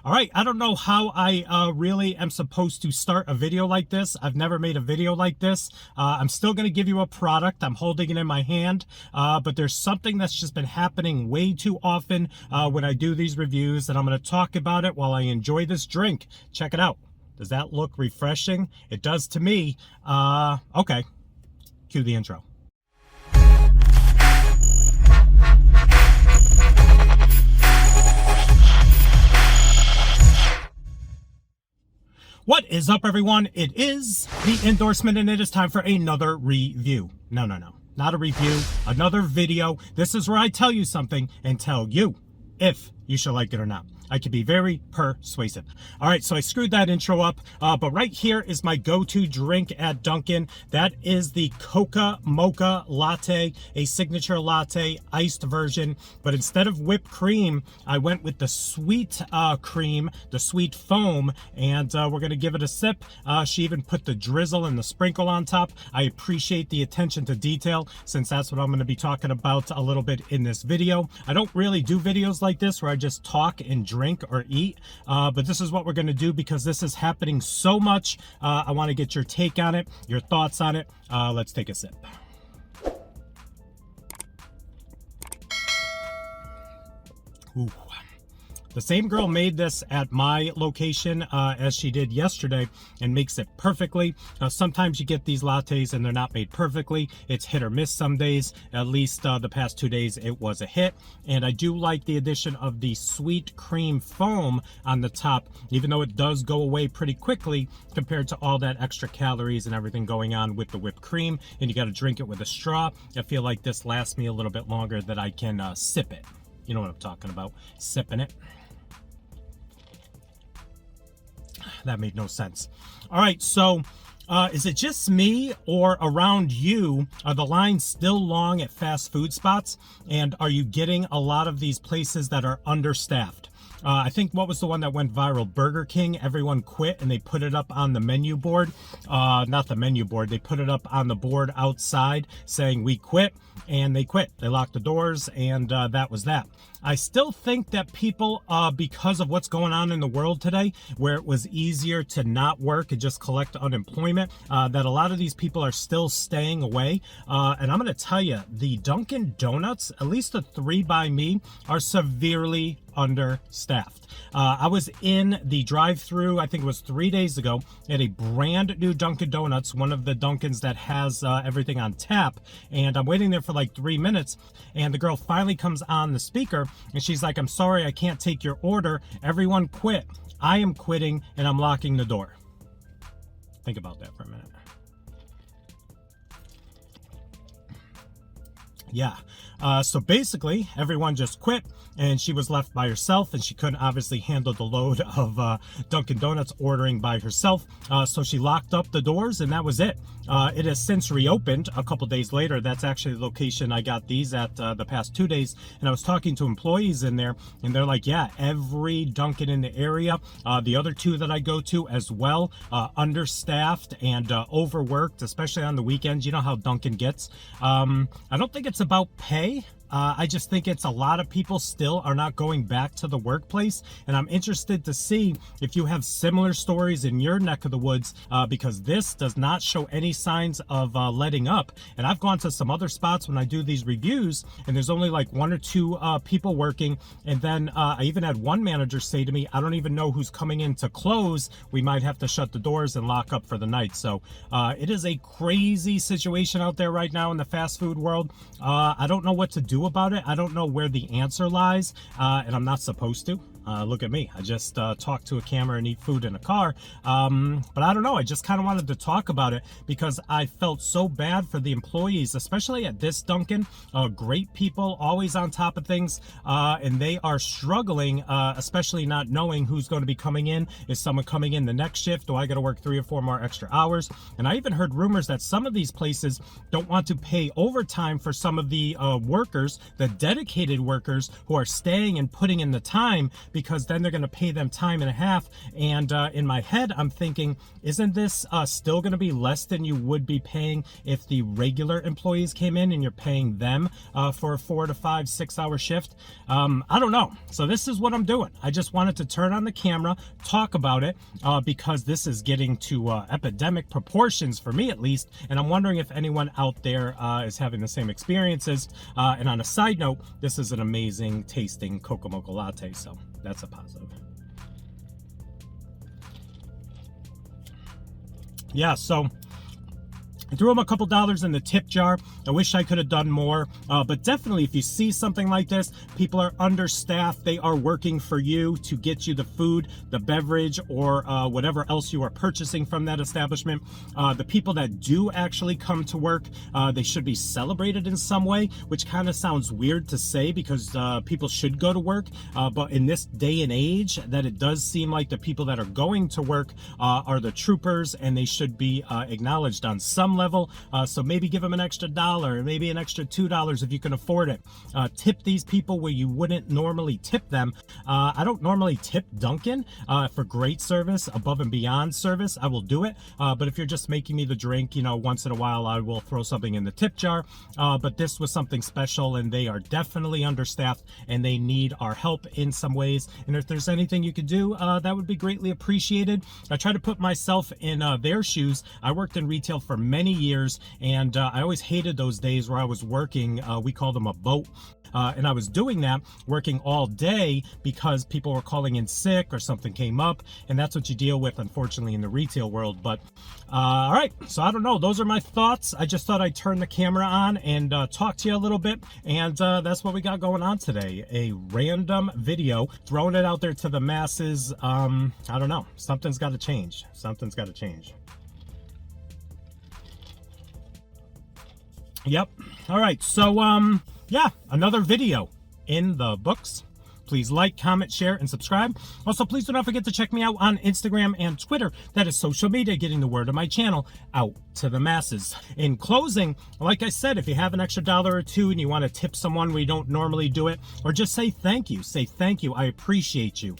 All right, I don't know how I really am supposed to start a video like this. I've never made a video like this. I'm still going to give you a product. I'm holding it in my hand, but there's something that's just been happening way too often when I do these reviews, and I'm going to talk about it while I enjoy this drink. Check it out. Does that look refreshing? It does to me. Okay, cue the intro. What is up, everyone? It is the Endorsement, and it is time for another review. No, not a review, another video. This is where I tell you something and tell you if you should like it or not. I can be very persuasive. All right, so I screwed that intro up, but right here is my go-to drink at Dunkin. That is the Coca Mocha Latte, a signature latte, iced version. But instead of whipped cream, I went with the sweet cream, the sweet foam, and we're gonna give it a sip. She even put the drizzle and the sprinkle on top. I appreciate the attention to detail, since that's what I'm gonna be talking about a little bit in this video. I don't really do videos like this where I just talk and drink or eat, but this is what we're going to do because this is happening so much. I want to get your take on it, your thoughts on it. Let's take a sip. Ooh. The same girl made this at my location as she did yesterday and makes it perfectly. Sometimes you get these lattes and they're not made perfectly. It's hit or miss some days. At least the past 2 days it was a hit. And I do like the addition of the sweet cream foam on the top, even though it does go away pretty quickly compared to all that extra calories and everything going on with the whipped cream. And you got to drink it with a straw. I feel like this lasts me a little bit longer that I can sip it. You know what I'm talking about, sipping it. That made no sense. All right, so is it just me, or around you are the lines still long at fast food spots? And are you getting a lot of these places that are understaffed? I think, what was the one that went viral? Burger King. Everyone quit and they put it up on the menu board. Not the menu board. They put it up on the board outside saying we quit, and they quit. They locked the doors, and that was that. I still think that people, because of what's going on in the world today, where it was easier to not work and just collect unemployment, that a lot of these people are still staying away. And I'm going to tell you, the Dunkin' Donuts, at least the 3 by me, are severely understaffed. I was in the drive-through, I think it was 3 days ago, at a brand new Dunkin' Donuts, one of the Dunkins that has everything on tap, and I'm waiting there for like 3 minutes, and the girl finally comes on the speaker, and she's like, "I'm sorry, I can't take your order. Everyone quit. I am quitting, and I'm locking the door." Think about that for a minute. Yeah. So basically, everyone just quit, and she was left by herself, and she couldn't obviously handle the load of Dunkin' Donuts ordering by herself. So she locked up the doors, and that was it. It has since reopened a couple days later. That's actually the location I got these at the past 2 days. And I was talking to employees in there, and they're like, yeah, every Dunkin' in the area, the other 2 that I go to as well, understaffed and overworked, especially on the weekends. You know how Dunkin' gets. I don't think it's about pay. I just think it's a lot of people still are not going back to the workplace, and I'm interested to see if you have similar stories in your neck of the woods, because this does not show any signs of letting up. And I've gone to some other spots when I do these reviews, and there's only like 1 or 2 people working, and then I even had one manager say to me, "I don't even know who's coming in to close. We might have to shut the doors and lock up for the night." So it is a crazy situation out there right now in the fast food world. I don't know what to do about it. I don't know where the answer lies, and I'm not supposed to. Look at me. I just talk to a camera and eat food in a car. But I don't know. I just kind of wanted to talk about it because I felt so bad for the employees, especially at this Dunkin'. Great people, always on top of things, and they are struggling, especially not knowing who's going to be coming in. Is someone coming in the next shift? Do I got to work 3 or 4 more extra hours? And I even heard rumors that some of these places don't want to pay overtime for some of the workers, the dedicated workers who are staying and putting in the time, because then they're going to pay them time and a half. And in my head, I'm thinking, isn't this still going to be less than you would be paying if the regular employees came in and you're paying them for a 4 to 5, 6 hour shift? I don't know. So this is what I'm doing. I just wanted to turn on the camera, talk about it, because this is getting to epidemic proportions for me at least. And I'm wondering if anyone out there is having the same experiences. And on a side note, this is an amazing tasting Coca Mocha Latte. So that's a positive. Yeah, so I threw him a couple dollars in the tip jar. I wish I could have done more, but definitely if you see something like this, people are understaffed. They are working for you to get you the food, the beverage, or whatever else you are purchasing from that establishment. The people that do actually come to work, they should be celebrated in some way, which kind of sounds weird to say because people should go to work. But in this day and age, that it does seem like the people that are going to work are the troopers, and they should be acknowledged on some level. So maybe give them an extra $1, maybe an extra $2 if you can afford it. Tip these people where you wouldn't normally tip them. I don't normally tip Dunkin for great service, above and beyond service. I will do it. But if you're just making me the drink, you know, once in a while, I will throw something in the tip jar. But this was something special, and they are definitely understaffed, and they need our help in some ways. And if there's anything you could do, that would be greatly appreciated. I try to put myself in their shoes. I worked in retail for many years, and I always hated those days where I was working, we call them a boat. And I was doing that, working all day because people were calling in sick or something came up, and that's what you deal with, unfortunately, in the retail world. But all right, so I don't know. Those are my thoughts. I just thought I'd turn the camera on and talk to you a little bit, and that's what we got going on today. A random video, throwing it out there to the masses. I don't know. Something's got to change. Something's got to change. Yep. All right. So, yeah, another video in the books. Please like, comment, share, and subscribe. Also, please do not forget to check me out on Instagram and Twitter. That is social media, getting the word of my channel out to the masses. In closing, like I said, if you have an extra $1 or $2 and you want to tip someone where you don't normally do it, or just say thank you. Say thank you. I appreciate you.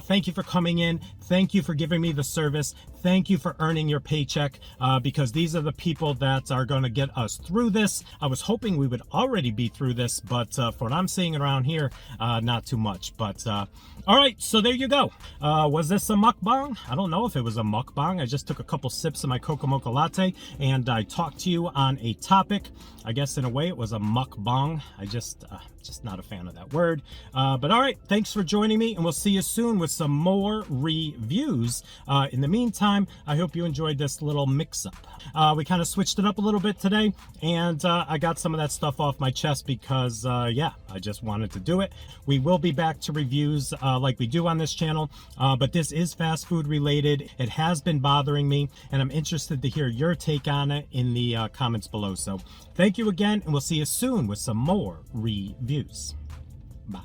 Thank you for coming in. Thank you for giving me the service. Thank you for earning your paycheck, because these are the people that are going to get us through this. I was hoping we would already be through this, but for what I'm seeing around here, not too much. But all right, so there you go. Was this a mukbang? I don't know if it was a mukbang. I just took a couple sips of my Coca Mocha Latte, and I talked to you on a topic. I guess in a way it was a mukbang. I just not a fan of that word. But all right, thanks for joining me, and we'll see you soon with some more reviews. In the meantime, I hope you enjoyed this little mix-up. We kind of switched it up a little bit today, and I got some of that stuff off my chest because, yeah, I just wanted to do it. We will be back to reviews like we do on this channel, but this is fast food related. It has been bothering me, and I'm interested to hear your take on it in the comments below. So thank you again, and we'll see you soon with some more reviews. Bye.